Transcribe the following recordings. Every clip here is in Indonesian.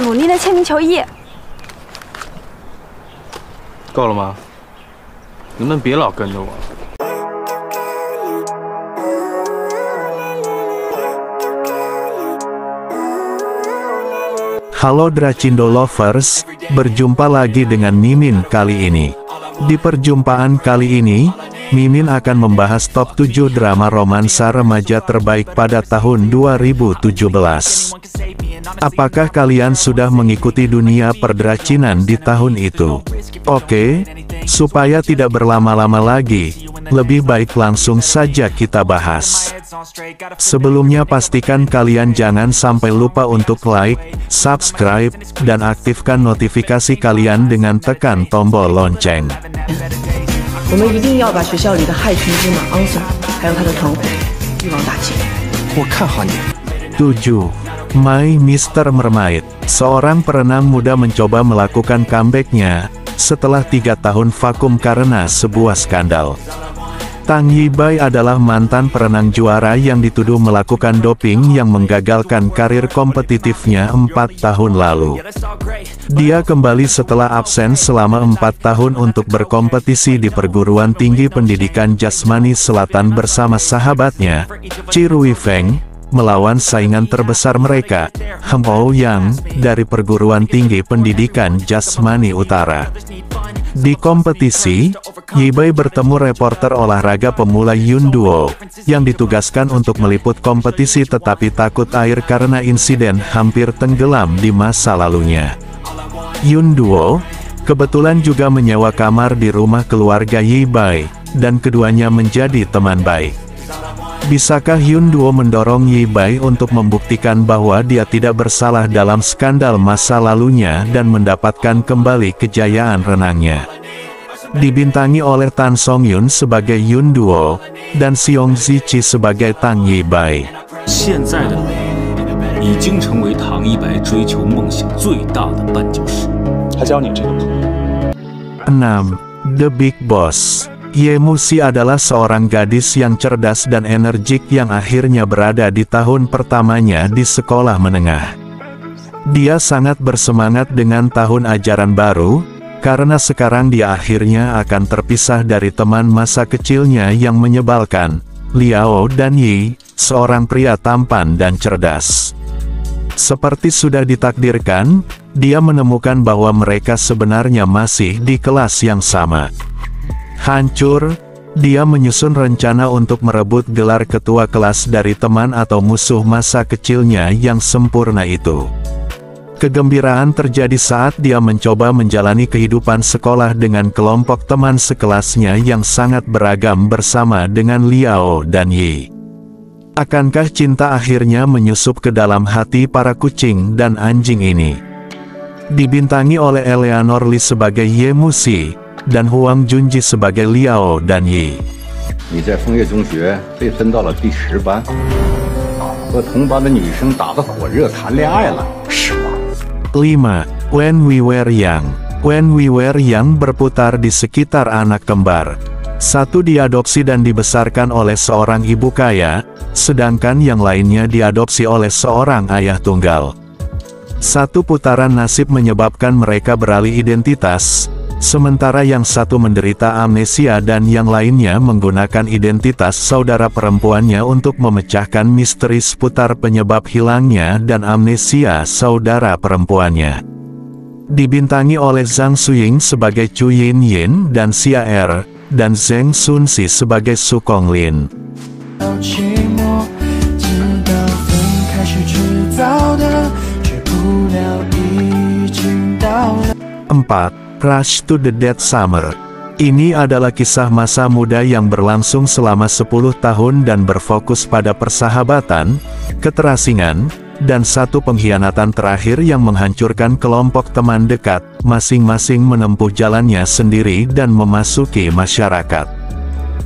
努力的签名求义。够了吗？能不能别老跟着我？ Halo Dracindo Lovers, berjumpa lagi dengan Mimin kali ini. Di perjumpaan kali ini, Mimin akan membahas top 7 drama romansa remaja terbaik pada tahun 2017. Apakah kalian sudah mengikuti dunia perdracinan di tahun itu? Oke, supaya tidak berlama-lama lagi, lebih baik langsung saja kita bahas. Sebelumnya pastikan kalian jangan sampai lupa untuk like, subscribe, dan aktifkan notifikasi kalian dengan tekan tombol lonceng. 我们一定要把学校里的害群之马昂松，还有他的团伙一网打尽。我看好你。 7. My Mr. Mermaid. Seorang perenang muda mencoba melakukan comeback-nya setelah 3 tahun vakum karena sebuah skandal. Tang Yibai adalah mantan perenang juara yang dituduh melakukan doping yang menggagalkan karir kompetitifnya 4 tahun lalu. Dia kembali setelah absen selama 4 tahun untuk berkompetisi di perguruan tinggi pendidikan jasmani selatan bersama sahabatnya, Chi Rui Feng, melawan saingan terbesar mereka, Hem Ouyang, dari perguruan tinggi pendidikan jasmani utara. Di kompetisi, Yibai bertemu reporter olahraga pemula Yun Duo, yang ditugaskan untuk meliput kompetisi tetapi takut air karena insiden hampir tenggelam di masa lalunya. Yun Duo, kebetulan juga menyewa kamar di rumah keluarga Yibai, dan keduanya menjadi teman baik. Bisakah Yun Duo mendorong Yibai untuk membuktikan bahwa dia tidak bersalah dalam skandal masa lalunya dan mendapatkan kembali kejayaan renangnya? Dibintangi oleh Tan Song Yun sebagai Yun Duo, dan Xiong Ziqi sebagai Tang Yibai. 现在的你已经成为唐一白追求梦想最大的绊脚石。他教你这个朋友。 6. The Big Boss. Ye Musi adalah seorang gadis yang cerdas dan energik yang akhirnya berada di tahun pertamanya di sekolah menengah. Dia sangat bersemangat dengan tahun ajaran baru, karena sekarang dia akhirnya akan terpisah dari teman masa kecilnya yang menyebalkan, Liao dan Yi, seorang pria tampan dan cerdas. Seperti sudah ditakdirkan, dia menemukan bahwa mereka sebenarnya masih di kelas yang sama. Hancur, dia menyusun rencana untuk merebut gelar ketua kelas dari teman atau musuh masa kecilnya yang sempurna itu. Kegembiraan terjadi saat dia mencoba menjalani kehidupan sekolah dengan kelompok teman sekelasnya yang sangat beragam bersama dengan Liao dan Yi. Akankah cinta akhirnya menyusup ke dalam hati para kucing dan anjing ini? Dibintangi oleh Eleanor Lee sebagai Ye Musi, dan Huang Junji sebagai Liao dan Yi. 你在枫叶中学被分到了第10班，和同班的女生打得火热，谈恋爱了，是吗？ 5. When We Were Young. When We Were Young berputar di sekitar anak kembar. Satu diadopsi dan dibesarkan oleh seorang ibu kaya, sedangkan yang lainnya diadopsi oleh seorang ayah tunggal. Satu putaran nasib menyebabkan mereka beralih identitas, sementara yang satu menderita amnesia dan yang lainnya menggunakan identitas saudara perempuannya untuk memecahkan misteri seputar penyebab hilangnya dan amnesia saudara perempuannya. Dibintangi oleh Zhang Suying sebagai Chu Yin Yin dan Xia Er, dan Zheng Sunsi sebagai Su Konglin. 4. Rush to the Dead Summer. Ini adalah kisah masa muda yang berlangsung selama 10 tahun dan berfokus pada persahabatan, keterasingan, dan satu pengkhianatan terakhir yang menghancurkan kelompok teman dekat, masing-masing menempuh jalannya sendiri dan memasuki masyarakat.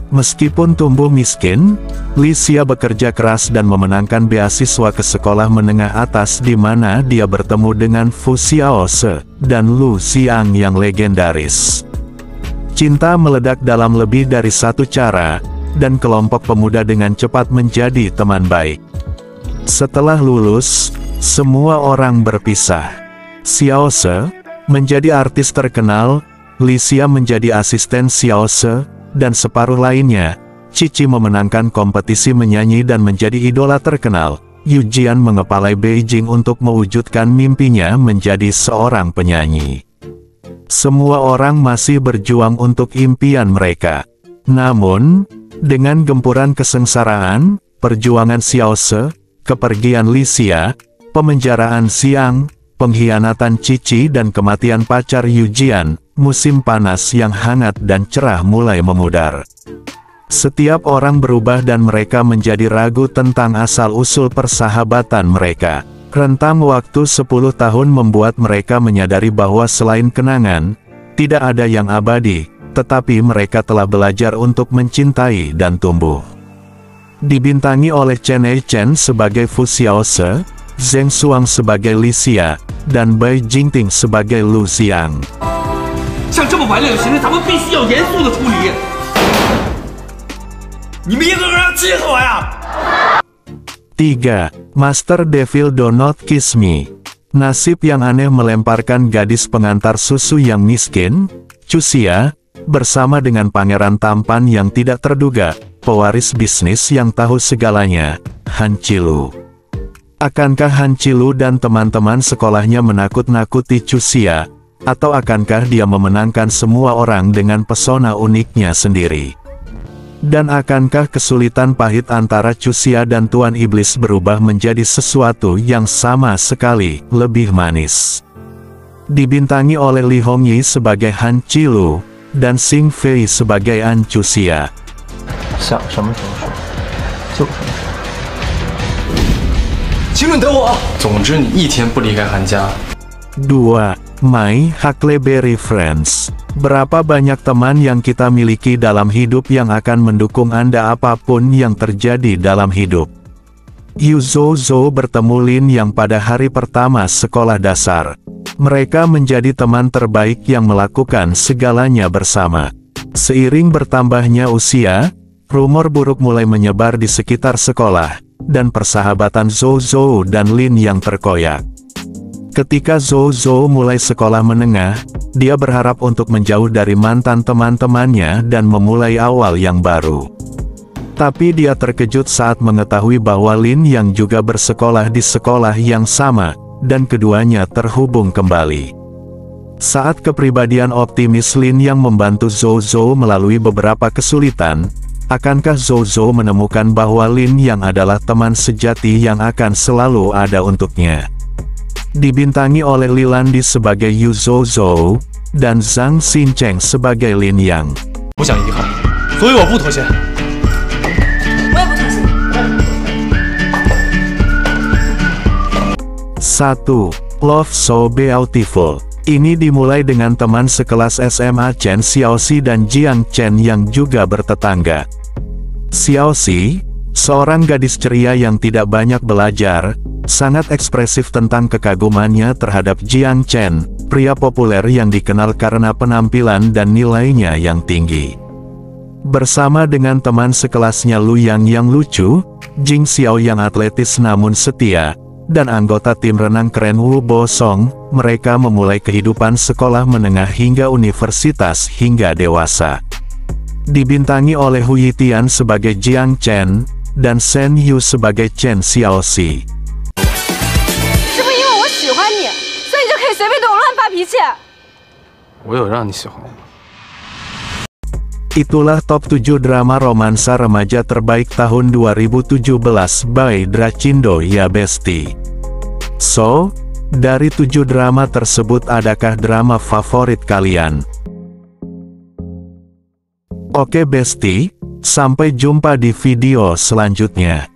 Meskipun tumbuh miskin, Li Xia bekerja keras dan memenangkan beasiswa ke sekolah menengah atas di mana dia bertemu dengan Fu Xiaose dan Lu Xiang yang legendaris. Cinta meledak dalam lebih dari satu cara, dan kelompok pemuda dengan cepat menjadi teman baik. Setelah lulus, semua orang berpisah. Xiaose menjadi artis terkenal, Lixia menjadi asisten Xiaose, dan separuh lainnya, Cici memenangkan kompetisi menyanyi dan menjadi idola terkenal. Yu Jian mengepalai Beijing untuk mewujudkan mimpinya menjadi seorang penyanyi. Semua orang masih berjuang untuk impian mereka. Namun, dengan gempuran kesengsaraan, perjuangan Xiaose, kepergian Lixia, pemenjaraan Xiang, pengkhianatan Cici dan kematian pacar Yu Jian, musim panas yang hangat dan cerah mulai memudar. Setiap orang berubah dan mereka menjadi ragu tentang asal-usul persahabatan mereka. Rentang waktu 10 tahun membuat mereka menyadari bahwa selain kenangan, tidak ada yang abadi, tetapi mereka telah belajar untuk mencintai dan tumbuh. Dibintangi oleh Chen Eichen sebagai Fu Xiaose, Zheng Xuang sebagai Lixia, dan Bai Jingting sebagai Lu Xiang. 像这么顽劣的行为，咱们必须要严肃的处理。你们一个个要气死我呀！ 3. Master Devil Do Not Kiss Me. Nasib yang aneh melemparkan gadis pengantar susu yang miskin, Cusia, bersama dengan pangeran tampan yang tidak terduga, pewaris bisnis yang tahu segalanya, Han Qilu. Akankah Han Qilu dan teman-teman sekolahnya menakut-nakuti Cusia, atau akankah dia memenangkan semua orang dengan pesona uniknya sendiri? Dan akankah kesulitan pahit antara Cusia dan Tuan Iblis berubah menjadi sesuatu yang sama sekali lebih manis? Dibintangi oleh Li Hongyi sebagai Han Qilu, dan Xing Fei sebagai An Cusia. 想什么时候说，就什么时候。请准等我。总之，你一天不离开韩家。 2. My Huckleberry Friends. Berapa banyak teman yang kita miliki dalam hidup yang akan mendukung Anda apapun yang terjadi dalam hidup. Yu Zhou bertemu Lin yang pada hari pertama sekolah dasar. Mereka menjadi teman terbaik yang melakukan segalanya bersama. Seiring bertambahnya usia, rumor buruk mulai menyebar di sekitar sekolah, dan persahabatan Zhou dan Lin yang terkoyak. Ketika Zhou mulai sekolah menengah, dia berharap untuk menjauh dari mantan teman-temannya dan memulai awal yang baru. Tapi dia terkejut saat mengetahui bahwa Lin yang juga bersekolah di sekolah yang sama, dan keduanya terhubung kembali. Saat kepribadian optimis Lin yang membantu Zhou melalui beberapa kesulitan, akankah Zhou menemukan bahwa Lin yang adalah teman sejati yang akan selalu ada untuknya? Dibintangi oleh Li Landi sebagai Yu Zhou, dan Zhang Xincheng sebagai Lin Yang. 不想遗憾，所以我不妥协。我也不妥协。 1. Love So Beautiful. Ini dimulai dengan teman sekelas SMA Chen Xiaoxi dan Jiang Chen yang juga bertetangga. Xiaoxi, seorang gadis ceria yang tidak banyak belajar, sangat ekspresif tentang kekagumannya terhadap Jiang Chen, pria populer yang dikenal karena penampilan dan nilainya yang tinggi. Bersama dengan teman sekelasnya Lu yang lucu, Jing Xiao yang atletis namun setia, dan anggota tim renang keren Wu Bo Song, mereka memulai kehidupan sekolah menengah hingga universitas hingga dewasa. Dibintangi oleh Hu Yitian sebagai Jiang Chen, dan Shen Yu sebagai Chen Xiaoxi. 是不是因为我喜欢你，所以你就可以随便对我乱发脾气？我有让你喜欢吗？ Itulah top 7 drama romansa remaja terbaik tahun 2017 by Dracindo ya Besti. So, dari 7 drama tersebut adakah drama favorit kalian? Oke Besti, sampai jumpa di video selanjutnya.